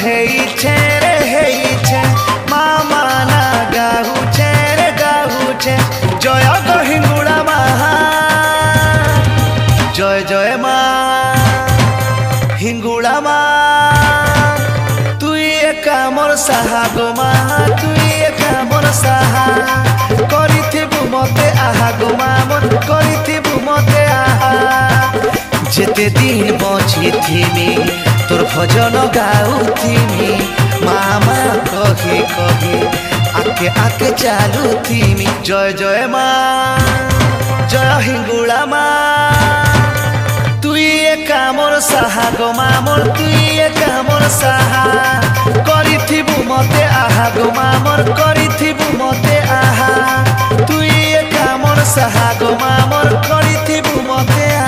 ହେଇଛେ रे ହେଇଛେ मामा ना गाहुछे रे गाहुछे जय गो हिंगुड़ा माँ जय जय माँ हिंगुड़ा माँ तुई एका मोर साहा गो माँ तुई एका मोर साहा करिथिबु मते आहा गो माँ मोर करिथिबु मते आहा जेते दिन बचिथिमि तोर भजन गाउथिमि मामा कहे कहे आके आके चालुथिमि जय जय माँ जय हिंगुड़ा माँ तुई एका मोर साहा गो माँ मोर तुई एका मोर साहा करिथिबु मते आहा गो माँ मोर करिथिबु मते आहा तुई एका मोर साहा गो माँ मोर करिथिबु मते आहा।